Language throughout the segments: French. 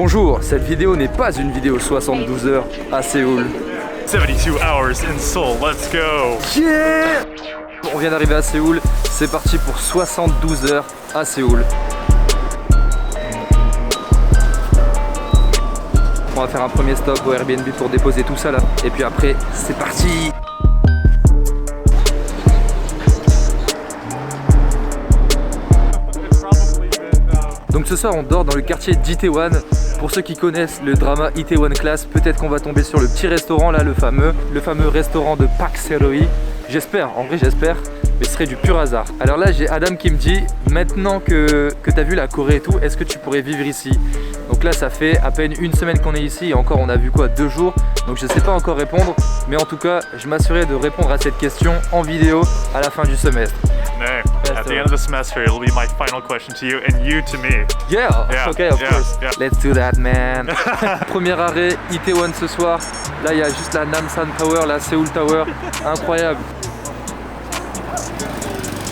Bonjour, cette vidéo n'est pas une vidéo 72 heures à Séoul. 72 hours in Seoul, let's go! Yeah! On vient d'arriver à Séoul, c'est parti pour 72 heures à Séoul. On va faire un premier stop au Airbnb pour déposer tout ça là. Et puis après, c'est parti! Donc ce soir on dort dans le quartier d'Itaewon. Pour ceux qui connaissent le drama Itaewon Class, peut-être qu'on va tomber sur le petit restaurant là, le fameux restaurant de Park Se-ri. J'espère, en vrai j'espère, mais ce serait du pur hasard. Alors là j'ai Adam qui me dit, maintenant que tu as vu la Corée et tout, est-ce que tu pourrais vivre ici? Donc là ça fait à peine une semaine qu'on est ici et encore on a vu quoi, 2 jours. Donc je sais pas encore répondre, mais en tout cas je m'assurerai de répondre à cette question en vidéo à la fin du semestre. No, at the end of the semester, it'll be my final question to you and you to me. Yeah, okay, of course. Yeah. Let's do that, man. Premier arrêt, Itaewon ce soir. Là, il y a juste la Namsan Tower, la Seoul Tower. Incroyable.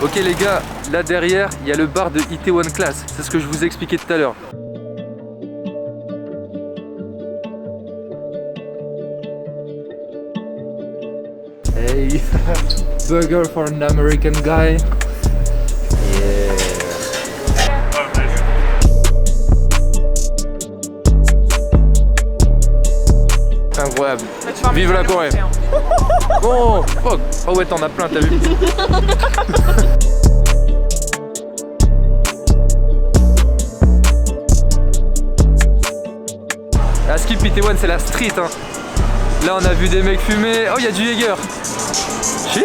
Ok les gars, là derrière, il y a le bar de Itaewon Class. C'est ce que je vous ai expliqué tout à l'heure. Hey, burger for an American guy. Yeah. Incroyable. Vive la Corée. Oh, fuck. Oh ouais, t'en as plein, t'as vu? La skip Itaewon, c'est la street, hein. Là, on a vu des mecs fumer. Oh, il y a du Jäger. Chiche.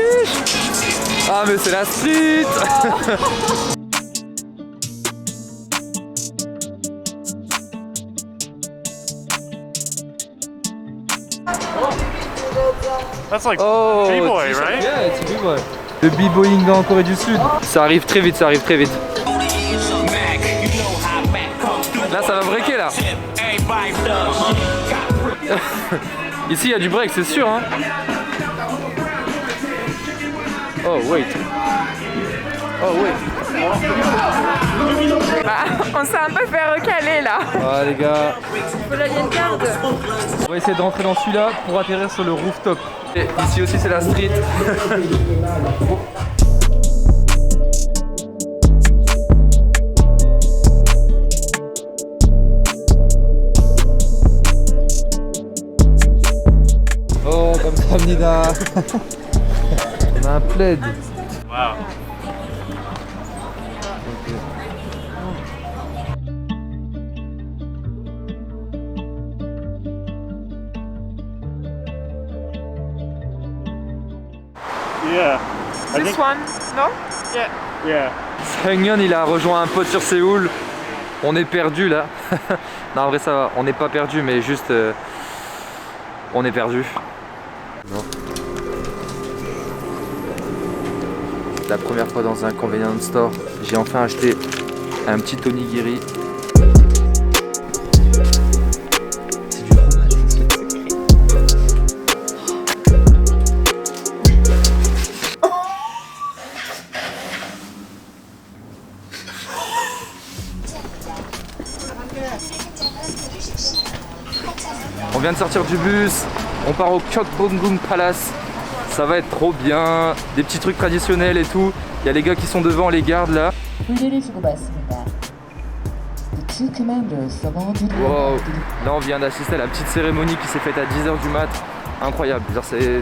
Ah, mais c'est la street. That's like Oh, B-boy, right? Yeah, it's a B-boy. Le b-boying en Corée du Sud. Ça arrive très vite, ça arrive très vite. Là, ça va breaker, là. Ici, il y a du break, c'est sûr, hein. Oh, wait. Oh, wait. Bah, on s'est un peu fait recaler là. Ah, les gars. Faut la ligne garde. On va essayer de rentrer dans celui-là pour atterrir sur le rooftop. Et ici aussi, c'est la street. Oh, comme ça, Nida. On a un plaid. Wow. Yeah. This one, no? Yeah. Yeah. Seungyeon, il a rejoint un pote sur Séoul. On est perdu là. Non, en vrai ça va, on n'est pas perdu, mais juste on est perdu. Non. La première fois dans un convenience store, j'ai enfin acheté un petit onigiri. C'est du fromage. On vient de sortir du bus, on part au Gyeongbokgung Palace. Ça va être trop bien, des petits trucs traditionnels et tout. Il y a les gars qui sont devant, les gardes là. Wow. Là on vient d'assister à la petite cérémonie qui s'est faite à 10 h du mat. Incroyable,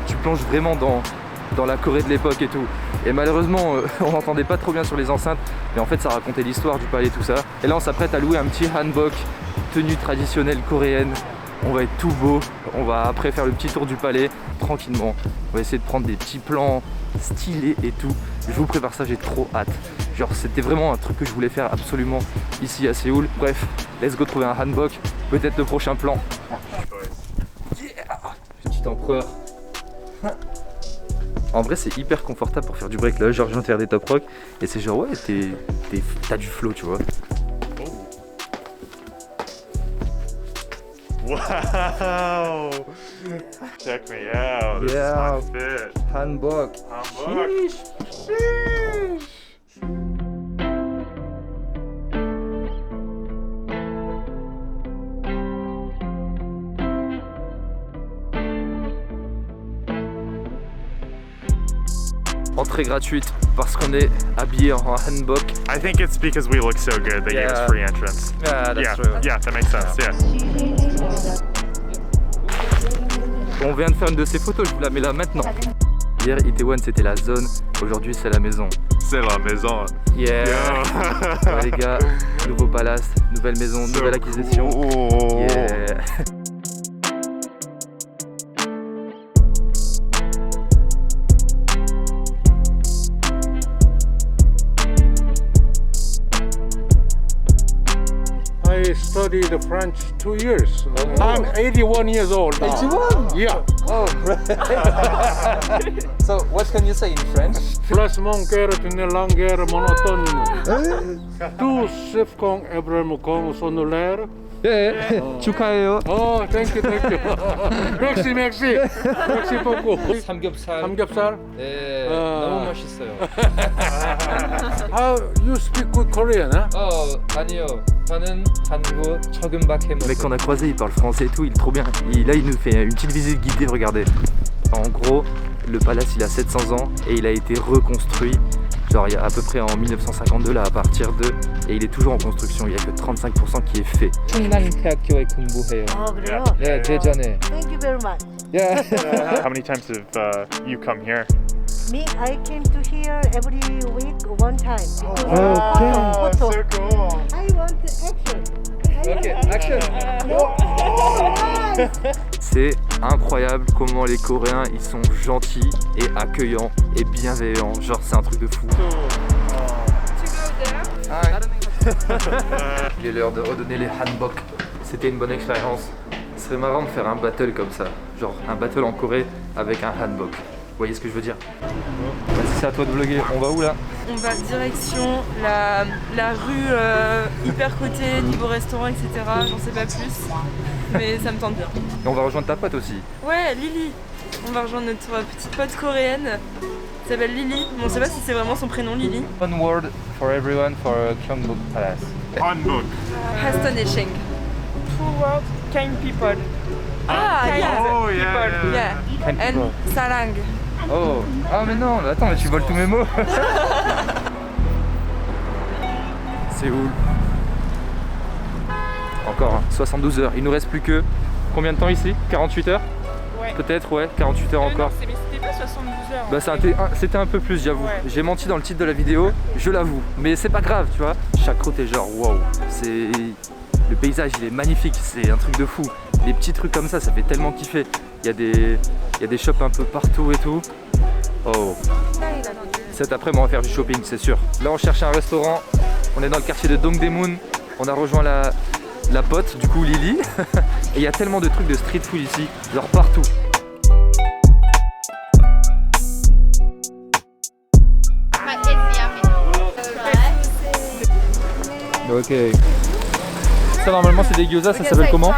tu plonges vraiment dans la Corée de l'époque et tout. Et malheureusement on n'entendait pas trop bien sur les enceintes, mais en fait ça racontait l'histoire du palais, tout ça. Et là on s'apprête à louer un petit hanbok, tenue traditionnelle coréenne. On va être tout beau, on va après faire le petit tour du palais tranquillement. On va essayer de prendre des petits plans stylés et tout. Je vous prépare ça, j'ai trop hâte. Genre c'était vraiment un truc que je voulais faire absolument ici à Séoul. Bref, let's go trouver un hanbok, peut-être le prochain plan. Yeah, petit empereur. En vrai c'est hyper confortable pour faire du break là, genre je viens de faire des top rock et c'est genre ouais t'as du flow tu vois. Wow! Check me out. This is my fit. Hanbok. Hanbok. Sheesh. Entrée gratuite parce qu'on est habillé en hanbok. I think it's because we look so good they gave us free entrance. Yeah, that's Yeah, true. yeah, that makes sense. Yeah. On vient de faire une de ces photos, je vous la mets là maintenant. Hier, Itaewon c'était la zone, aujourd'hui c'est la maison. C'est la maison. Yeah. Yeah. Ouais, les gars, nouveau palace, nouvelle maison, nouvelle acquisition. Cool. Yeah. I studied French 2 years. I'm 81 years old now. 81? Yeah. Oh, so what can you say in French? Plus mon cœur est une langue monotone. Tout sauf quand Abraham comme son l'air. Yeah. 축하해요. Oh, thank you. merci. Merci beaucoup. 삼겹살. 삼겹살. 네, 아. 너무 맛있어요. How you speak good Korean, huh? 아니요. 저는 한국 처금박 해먹어요. Le mec qu'on a croisé, il parle français et tout, il est trop bien. Là, il nous fait une petite visite guidée, regardez. En gros, le palace, il a 700 ans et il a été reconstruit. Genre, il y a à peu près en 1952, là, à partir de... Et il est toujours en construction, il n'y a que 35% qui est fait. 충남대학교에 공부해요. 그래요? 네, 대전에. Thank you very much. Yeah. How many times have you come here? Me, I came to here every week one time. Okay. Photo. so cool. I want action. Okay, action. C'est incroyable comment les Coréens ils sont gentils et accueillants et bienveillants. Genre c'est un truc de fou. Il est l'heure de redonner les hanbok. C'était une bonne expérience. Ce serait marrant de faire un battle comme ça. Genre un battle en Corée avec un hanbok. Vous voyez ce que je veux dire? Vas-y, c'est à toi de vlogger. On va où là? On va direction la rue hyper cotée, niveau restaurant, etc. J'en sais pas plus, mais ça me tente bien. Et on va rejoindre ta pote aussi. Ouais, Lily. On va rejoindre notre petite pote coréenne. Elle s'appelle Lily. Bon, on sait pas si c'est vraiment son prénom, Lily. One word for everyone for Gyeongbok Palace. Hanbok. Astonishing. Two words, kind people. Ah, yeah. Oh, yeah, People, yeah. yeah. Kind people. And salang. Oh, ah mais non, attends, mais tu voles tous mes mots. C'est où? Encore 72 heures, il nous reste plus que combien de temps ici? 48 heures? Ouais. Peut-être, ouais, 48 heures encore. Non, mais c'était pas 72 heures. Bah c'était un peu plus, j'avoue. Ouais. J'ai menti dans le titre de la vidéo, je l'avoue. Mais c'est pas grave, tu vois. Chaque route est genre waouh. C'est le paysage, il est magnifique, c'est un truc de fou. Les petits trucs comme ça fait tellement kiffer. Il y a des shops un peu partout et tout. Oh. Cet après-midi, on va faire du shopping, c'est sûr. Là, on cherche un restaurant. On est dans le quartier de Dongdaemun. On a rejoint la pote, du coup Lily. Et il y a tellement de trucs de street food ici, genre partout. Ok. Ça normalement c'est des gyoza, ça s'appelle comment?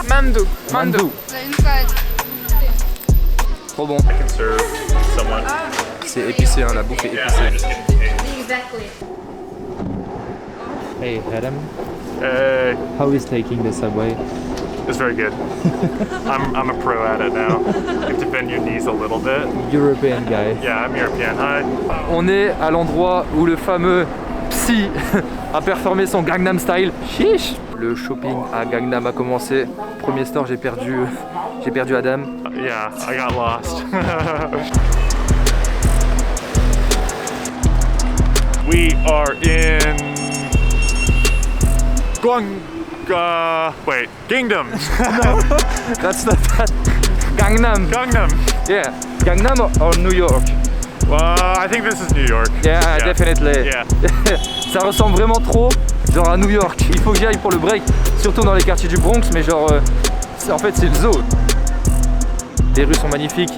Mandu. Mandu. Trop bon. I can serve someone. C'est épicé, hein, la bouffe est épicée. Hey Adam, how is taking the subway? It's very good. I'm a pro at it now. You have to bend your knees a little bit. European guy. Yeah, I'm European. Hi. On est à l'endroit où le fameux Psy a performé son Gangnam Style. Chiche. Le shopping à Gangnam a commencé. Premier store, j'ai perdu Adam. Yeah, I got lost. We are in wait, Kingdom. That's not that. Gangnam. Gangnam. Yeah. Gangnam or New York? I think this is New York. Yeah, definitely. Yeah. Ça ressemble vraiment trop genre à New York. Il faut que j'y aille pour le break, surtout dans les quartiers du Bronx, mais genre en fait c'est le zoo. Les rues sont magnifiques.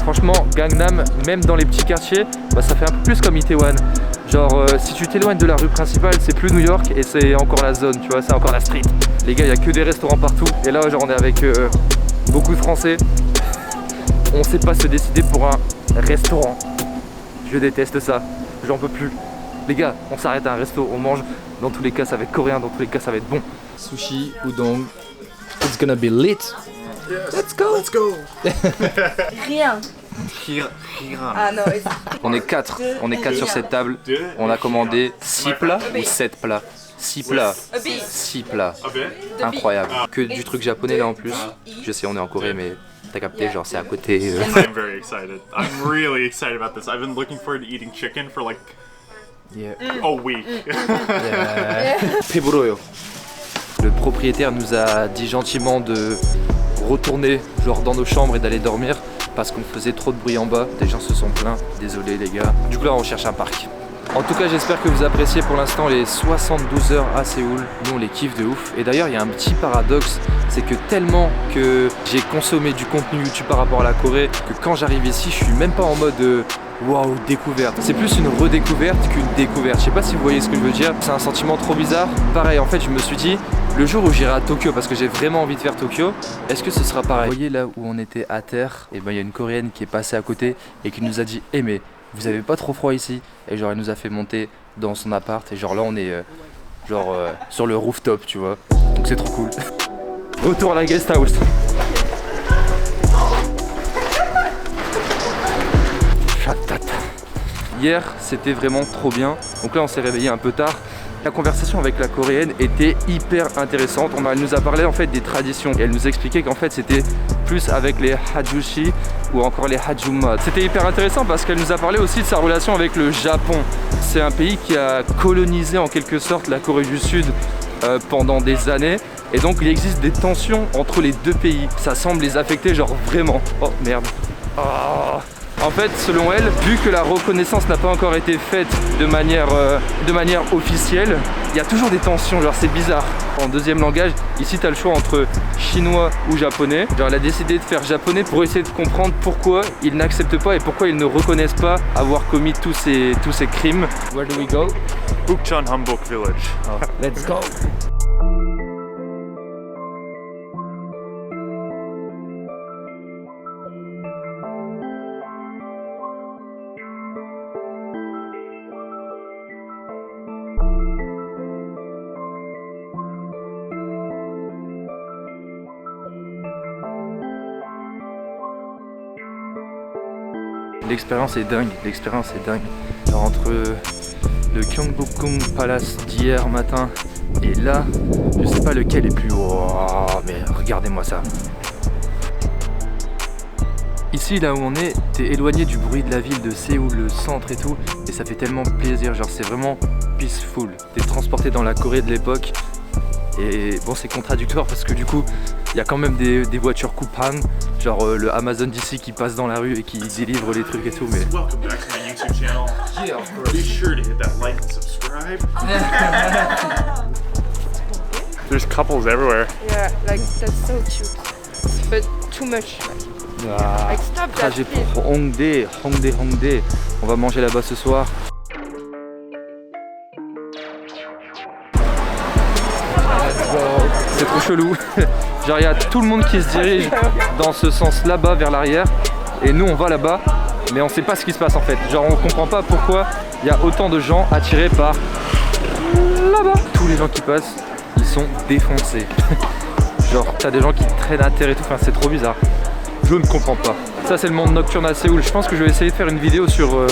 Franchement, Gangnam, même dans les petits quartiers, bah, ça fait un peu plus comme Itaewon. Genre si tu t'éloignes de la rue principale, c'est plus New York et c'est encore la zone, tu vois, c'est encore la street. Les gars, il y a que des restaurants partout. Et là, genre on est avec beaucoup de Français. On sait pas se décider pour un restaurant. Je déteste ça, j'en peux plus. Les gars, on s'arrête à un resto, on mange. Dans tous les cas, ça va être coréen, dans tous les cas, ça va être bon. Sushi, udon, it's gonna be lit. Yes. Let's go. Rien. Ah non, On est 4 sur cette table. On a commandé 6 plats ou 7 plats. 6 plats. 6 plats. Incroyable. Que du truc japonais là en plus. Je sais, on est en Corée, mais t'as capté, genre c'est à côté. I'm very excited. I'm really excited about this. I've been looking forward to eating chicken for like a week. 배부러요. Le propriétaire nous a dit gentiment de retourner genre dans nos chambres et d'aller dormir parce qu'on faisait trop de bruit en bas. Des gens se sont plaints. Désolé les gars. Du coup là on cherche un parc. En tout cas j'espère que vous appréciez pour l'instant les 72 heures à Séoul. Nous on les kiffe de ouf. Et d'ailleurs il y a un petit paradoxe, c'est que tellement que j'ai consommé du contenu YouTube par rapport à la Corée, que quand j'arrive ici je suis même pas en mode waouh découverte. C'est plus une redécouverte qu'une découverte. Je sais pas si vous voyez ce que je veux dire. C'est un sentiment trop bizarre. Pareil en fait je me suis dit, le jour où j'irai à Tokyo, parce que j'ai vraiment envie de faire Tokyo, est-ce que ce sera pareil? Vous voyez là où on était à terre, et ben il y a une Coréenne qui est passée à côté et qui nous a dit mais vous avez pas trop froid ici? Et genre elle nous a fait monter dans son appart et genre là on est sur le rooftop tu vois. Donc c'est trop cool. Retour à la guest house. Hier c'était vraiment trop bien. Donc là on s'est réveillé un peu tard. La conversation avec la coréenne était hyper intéressante. Elle nous a parlé en fait des traditions et elle nous expliquait qu'en fait c'était plus avec les Hajushi ou encore les Hajuma. C'était hyper intéressant parce qu'elle nous a parlé aussi de sa relation avec le Japon. C'est un pays qui a colonisé en quelque sorte la Corée du Sud pendant des années et donc il existe des tensions entre les deux pays. Ça semble les affecter genre vraiment. Oh merde. Oh. En fait, selon elle, vu que la reconnaissance n'a pas encore été faite de manière officielle, il y a toujours des tensions, genre c'est bizarre. En deuxième langage, ici tu as le choix entre chinois ou japonais. Genre elle a décidé de faire japonais pour essayer de comprendre pourquoi ils n'acceptent pas et pourquoi ils ne reconnaissent pas avoir commis tous ces crimes. Where do we go? Bukchon Hanbok Village. Oh, let's go! L'expérience est dingue, Alors, entre le Gyeongbokgung Palace d'hier matin et là, je sais pas lequel est plus haut, mais regardez-moi ça. Ici, là où on est, t'es éloigné du bruit de la ville de Séoul, le centre et tout, et ça fait tellement plaisir, genre c'est vraiment peaceful. T'es transporté dans la Corée de l'époque, et bon c'est contradictoire parce que du coup, il y a quand même des voitures Coupang, genre le Amazon d'ici qui passe dans la rue et qui délivre les trucs et tout, mais... Welcome back to my YouTube channel. Yeah, of course. Be sure to hit that like and subscribe. There's couples everywhere. Yeah, like that's so cute, but too much. Like stop that, Trajet pour Hongdae. On va manger là-bas ce soir. C'est trop chelou. Genre il y a tout le monde qui se dirige dans ce sens là-bas vers l'arrière et nous on va là-bas mais on sait pas ce qui se passe en fait. Genre on comprend pas pourquoi il y a autant de gens attirés par là-bas. Tous les gens qui passent ils sont défoncés. Genre t'as des gens qui traînent à terre et tout, enfin c'est trop bizarre. Je ne comprends pas. Ça c'est le monde nocturne à Séoul. Je pense que je vais essayer de faire une vidéo sur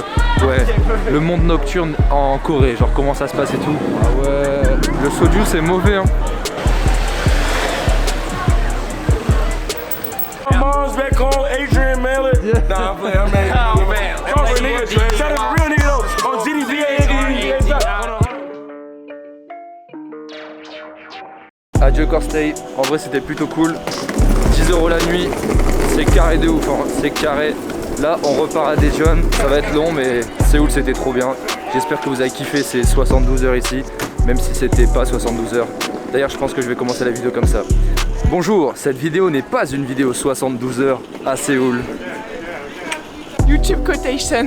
le monde nocturne en Corée, genre comment ça se passe et tout. Ah ouais. Le soju c'est mauvais hein. Mom's back home, Adrian Mailer. Nah, I'm playing. I'm ready. Oh, man. Come on, nigga. Shout out to real nigga though. On GDBA. Adieu Corstay. En vrai, c'était plutôt cool. 10 € la nuit. C'est carré de ouf. Hein. C'est carré. Là, on repart à Daejeon. Ça va être long, mais Séoul, c'était trop bien. J'espère que vous avez kiffé ces 72 heures ici. Même si c'était pas 72 heures. D'ailleurs, je pense que je vais commencer la vidéo comme ça. Bonjour, cette vidéo n'est pas une vidéo 72 heures à Séoul. YouTube quotation.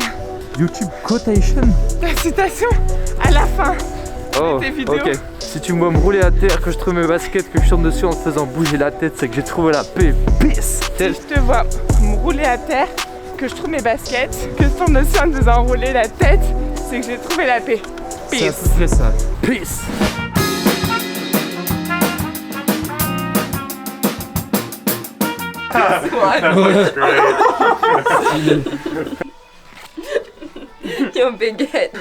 YouTube quotation? La citation à la fin. Oh, tes vidéos. ok. Si tu me vois me rouler à terre, que je trouve mes baskets, que je chante dessus en te faisant bouger la tête, c'est que j'ai trouvé la paix. Peace. Si je te vois me rouler à terre, que je trouve mes baskets, que je tombe dessus en te faisant rouler la tête, c'est que j'ai trouvé la paix. Peace. C'est à peu près ça. Peace. That was great. Yo, baguette.